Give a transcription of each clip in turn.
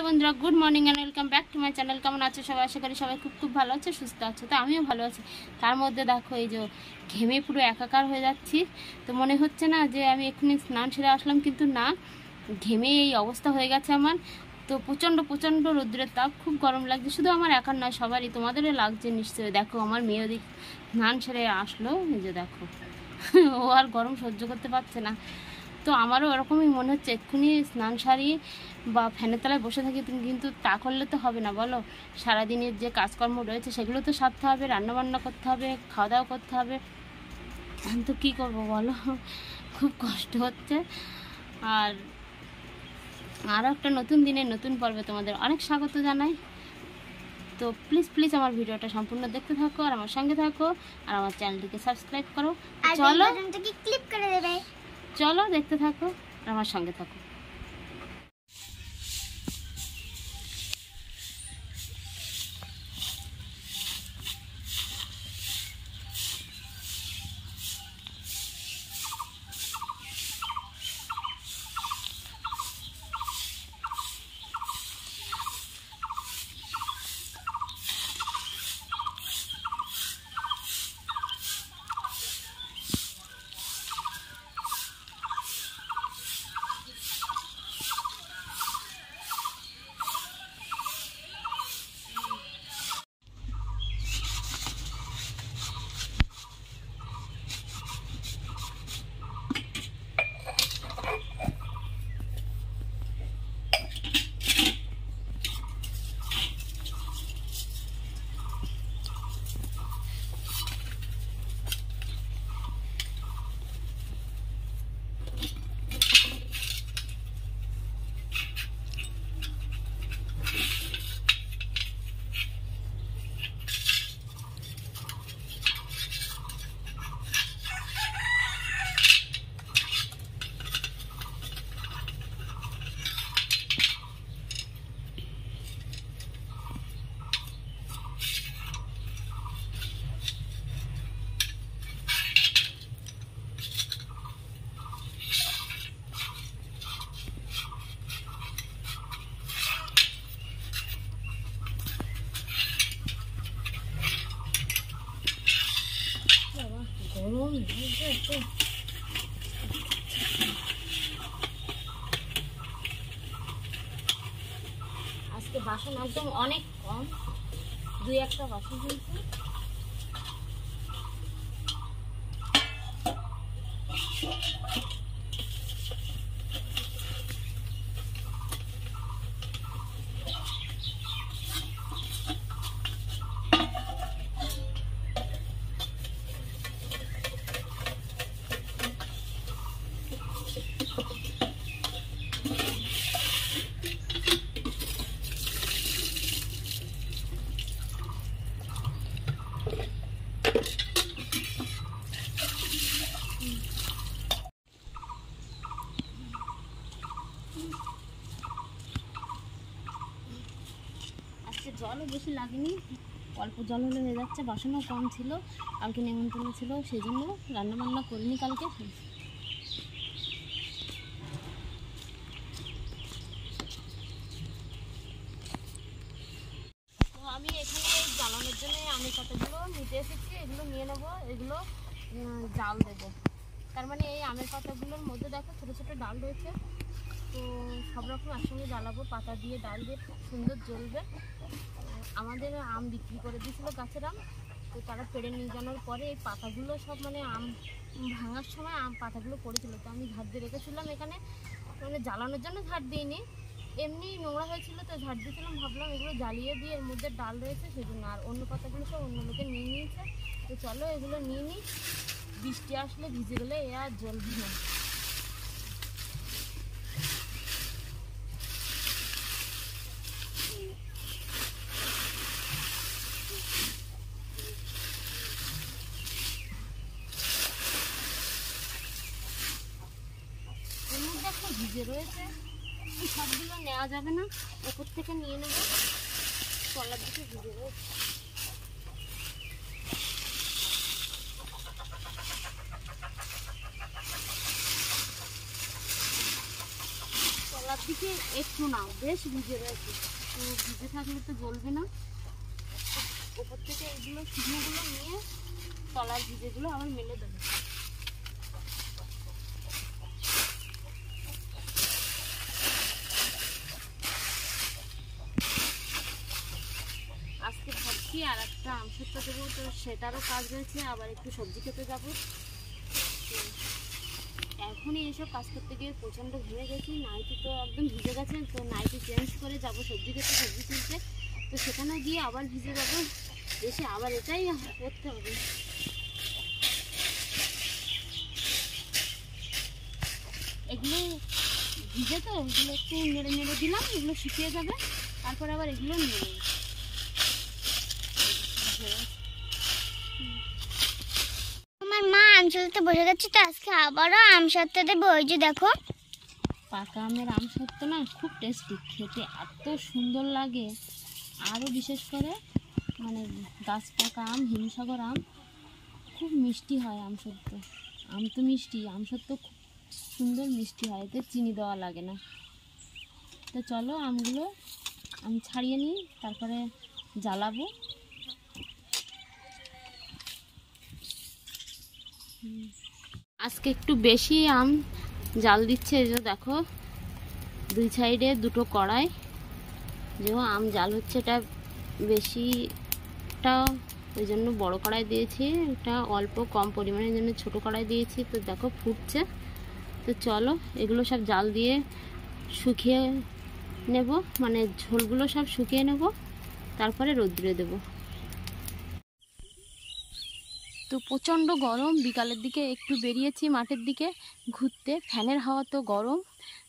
বন্ধুরা, good morning and welcome back to my channel. কেমন আছে সবাই? আশা করি সবাই খুব ভালো আছে, সুস্থ আছে। তো আমিও ভালো আছি। তার মধ্যে দেখো, এই যে ঘেমে পুরো একাকার হয়ে যাচ্ছি। তো মনে হচ্ছে না যে আমি এক্ষুনি স্নান সেরে আসলাম, কিন্তু না, ঘেমে এই অবস্থা হয়ে গেছে আমার। তো প্রচণ্ড প্রচণ্ড রোদ্রের তাপ, খুব গরম লাগছে। শুধু আমার একার নয়, সবারই, তোমাদেরও লাগছে নিশ্চয়ই। দেখো আমার মেয়ে ওদিক স্নান সেরে আসলো, এই যে দেখো ও আর গরম সহ্য করতে পারছে না। তো আমারও ওরকমই মনে হচ্ছে, এক্ষুনি স্নান সারিয়ে বা ফ্যানের তলায় বসে থাকি, কিন্তু তা করলে তো হবে না বলো। সারাদিনের যে কাজকর্ম রয়েছে সেগুলো তো সারতে হবে, রান্নাবান্না করতে হবে, খাওয়া দাওয়া করতে হবে। তো কী করবো বলো, খুব কষ্ট হচ্ছে। আর আরও একটা নতুন দিনের নতুন পর্বে তোমাদের অনেক স্বাগত জানাই। তো প্লিজ প্লিজ আমার ভিডিওটা সম্পূর্ণ দেখতে থাকো, আর আমার সঙ্গে থাকো, আর আমার চ্যানেলটিকে সাবস্ক্রাইব করো। চলো ক্লিক করে দেবে, চলো দেখতে থাকো আর আমার সঙ্গে থাকো। আজকে বাসন একদম অনেক কম, দুই একটা বাসন হয়েছে। জলও বেশি লাগেনি, অল্প জল হলে হয়ে যাচ্ছে। বাসনও কম ছিল, কালকে নেমন্তন্ন ছিল, সেই জন্য রান্নাবান্না করিনি কালকে। তো আমি এখানে জ্বালানোর জন্য আমের পাতাগুলো নিতে এসেছি, এগুলো নিয়ে নেবো, এগুলো জাল দেবো। তার মানে এই আমের পাতাগুলোর মধ্যে দেখো ছোটো ছোটো ডাল রয়েছে। তো সব রকম একসঙ্গে জ্বালাবো, পাতা দিয়ে ডাল দিয়ে, খুব সুন্দর জ্বলবে। আমাদের আম বিক্রি করে দিয়েছিলো, গাছের আম। তো তারা পেড়ে নিয়ে যাওয়ার পরে এই পাতাগুলো সব, মানে আম ভাঙার সময় আম পাতাগুলো পড়েছিল। তো আমি ঝাড় দিয়ে রেখেছিলাম এখানে, মানে জ্বালানোর জন্য ঝাড় দিইনি, এমনি নোংরা হয়েছিল তো ঝাড় দিয়েছিলাম। ভাবলাম এগুলো জ্বালিয়ে দিয়ে, এর মধ্যে ডাল রয়েছে সেই জন্য। আর অন্য পাতাগুলো সব অন্য লোকে নিয়ে নিয়েছে। তো চলো এগুলো নিয়ে নিই, বৃষ্টি আসলে ভিজে গেলে এ আর জ্বলবে না। ভিজে রয়েছে, সবগুলো নেওয়া যাবে না, ওপর থেকে নিয়ে নেবো। তলার দিকে ভিজে রয়েছে। চারদিকে একটু না, বেশ ভিজে রয়েছে। তো ভিজে থাকলে তো জ্বলবে না। ওপর থেকে এগুলো শুকনোগুলো নিয়ে তলার ভিজেগুলো আবার মেলে দেবো। আজকে ভাবছি আর একটা আমসত্ত্ব দেবো, তো সেটারও কাজ রয়েছে, আবার একটু সবজি খেতে যাবো। এখনই এইসব কাজ করতে গিয়ে প্রচণ্ড ঘেমে গেছি, নাইটি তো একদম ভিজে গেছে। তো নাইটি চেঞ্জ করে যাব সবজি খেতে, সবজি তুলতে। তো সেখানে গিয়ে আবার ভিজে যাবো, এসে আবার এটাই করতে হবে। এগুলো ভিজে তো, এগুলো একটু নেড়ে নেড়ে দিলাম, এগুলো শুকিয়ে যাবে। তারপরে আবার এগুলো নেড়ে আমার মা আম চলতে বসে গেছে, তো আজকে আবারও আম সত্ত্ব দেবো। ওই যে দেখো, পাকা আমের আমসত্ত্ব না খুব টেস্টি, খেতে এত সুন্দর লাগে। আরও বিশেষ করে মানে গাছ পাকা আম, হিমসাগর আম খুব মিষ্টি হয় আমসত্ত্ব। আম তো মিষ্টি, আমসত্ত্ব খুব সুন্দর মিষ্টি হয়, এতে চিনি দেওয়া লাগে না। তো চলো আমগুলো আমি ছাড়িয়ে নিই, তারপরে জ্বালাবো। আজকে একটু বেশি আম জাল দিচ্ছে, এই যে দেখো দুই সাইডে দুটো কড়াই, যে আম জাল হচ্ছে। এটা বেশিটা ওই জন্য বড় কড়াই দিয়েছি, এটা অল্প কম পরিমাণের জন্য ছোট কড়াই দিয়েছি। তো দেখো ফুটছে। তো চলো এগুলো সব জাল দিয়ে শুকিয়ে নেব, মানে ঝোলগুলো সব শুকিয়ে নেব, তারপরে রোদ্রে দেব। তো প্রচণ্ড গরম, বিকালের দিকে একটু বেরিয়েছি মাঠের দিকে ঘুরতে। ফ্যানের হাওয়া তো গরম,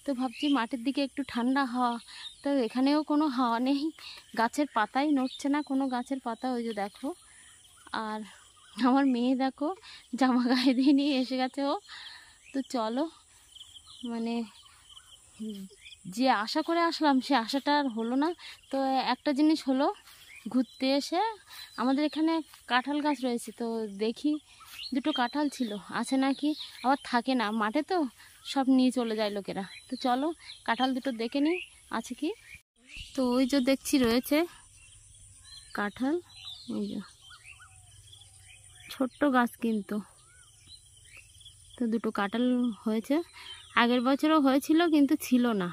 তো ভাবছি মাঠের দিকে একটু ঠান্ডা হাওয়া। তো এখানেও কোনো হাওয়া নেই, গাছের পাতাই নড়ছে না, কোনো গাছের পাতা। ওই যে দেখো, আর আমার মেয়ে দেখো জামা গায়ে দিয়ে নিয়ে এসে গেছে ও। তো চলো, মানে যে আশা করে আসলাম সে আশাটা আর হলো না। তো একটা জিনিস হলো, ঘুরতে এসে আমাদের এখানে কাঁঠাল গাছ রয়েছে, তো দেখি দুটো কাঁঠাল ছিল, আছে নাকি, আবার থাকে না মাঠে, তো সব নিয়ে চলে যায় লোকেরা। তো চলো কাঁঠাল দুটো দেখে নিই আছে কি। তো ওই যে দেখছি রয়েছে কাঁঠাল, ওই যে ছোট্ট গাছ কিন্তু। তো দুটো কাঁঠাল হয়েছে, আগের বছরও হয়েছিল কিন্তু ছিল না,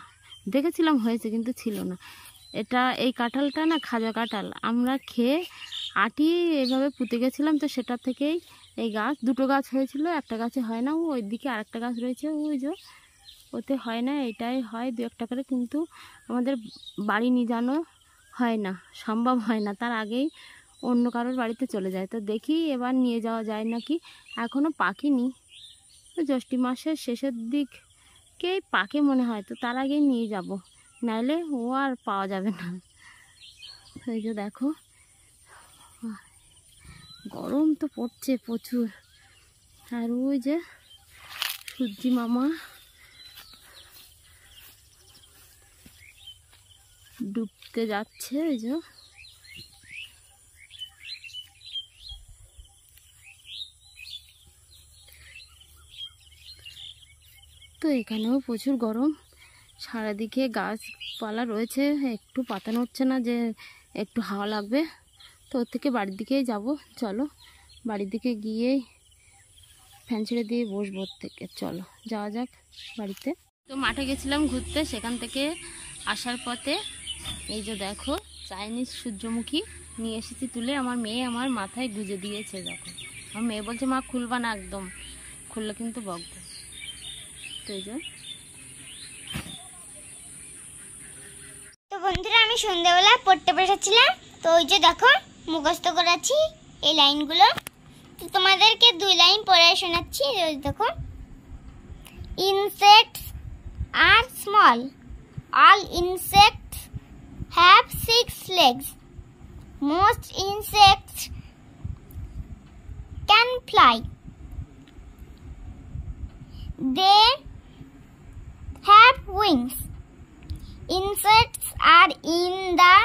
দেখেছিলাম হয়েছে কিন্তু ছিল না। এটা এই কাঁঠালটা না খাজা কাঁঠাল, আমরা খেয়ে আটি এভাবে পুঁতে গেছিলাম। তো সেটা থেকেই এই গাছ, দুটো গাছ হয়েছিল, একটা গাছে হয় না, ওই দিকে আরেকটা গাছ রয়েছে ওই যে, ওতে হয় না, এটাই হয় দু একটা করে, কিন্তু আমাদের বাড়ি নিয়ে যাওয়া হয় না, সম্ভব হয় না, তার আগেই অন্য কারোর বাড়িতে চলে যায়। তো দেখি এবার নিয়ে যাওয়া যায় নাকি, এখনও পাকেনি, জ্যৈষ্ঠ মাসের শেষের দিকেই পাকে মনে হয়। তো তার আগেই নিয়ে যাব, নাইলে ও আর পাওয়া যাবে না। এই যে দেখো, গরম তো পড়ছে প্রচুর। আর ওই যে সূর্যি মামা ডুবতে যাচ্ছে, এই যে তো এখানেও প্রচুর গরম, সারাদিকে গাছপালা রয়েছে, একটু পাতা নড়ছে না যে একটু হাওয়া লাগবে। তো ওর থেকে বাড়ির দিকেই যাব, চলো বাড়ির দিকে গিয়ে ফ্যান ছেড়ে দিয়ে বসবো। ওর থেকে চলো যাওয়া যাক বাড়িতে। তো মাঠে গেছিলাম ঘুরতে, সেখান থেকে আসার পথে এই যে দেখো চাইনিজ সূর্যমুখী নিয়ে এসেছি তুলে, আমার মেয়ে আমার মাথায় গুজে দিয়েছে। দেখো আমার মেয়ে বলছে মা খুলবা না, একদম খুললে কিন্তু বকবে। তো এই যে, তো বন্ধুরা আমি সন্ধ্যাবেলা পড়তে বসেছিলাম, তো ওই যে দেখো মুখস্থ করেছি এই লাইনগুলো। তো তোমাদেরকে দুই লাইন পড়ে শোনাচ্ছি। ওই দেখো, insects R small, all insects have 6 legs, most insects can fly, they have wings. Insects are in the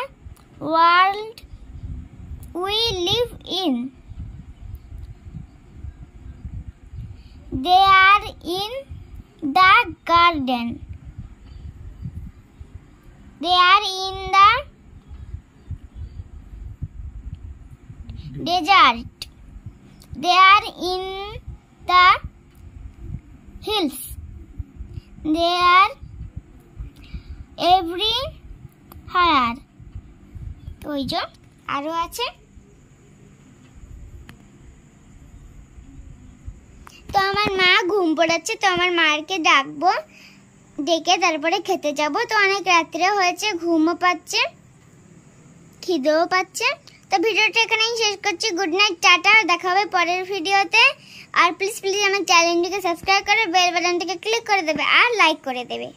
world we live in. They are in the garden. They are in the desert. They are in the hills. They are everywhere. তো ওই যে আরো আছে। তো আমার মা ঘুম পড়াচ্ছে, তো আমার মাকে ডাকবো, ডেকে তারপরে খেতে যাব। তো অনেক রাত্রে হয়েছে, ঘুমও পাচ্ছে, খিদেও পাচ্ছে। তো ভিডিওটা এখানেই শেষ করছি। গুড নাইট, টাটা, দেখা হবে পরের ভিডিওতে। আর প্লিজ আমার চ্যানেলটিকে সাবস্ক্রাইব করে বেল বাটনটাকে ক্লিক করে দেবে আর লাইক করে দেবে।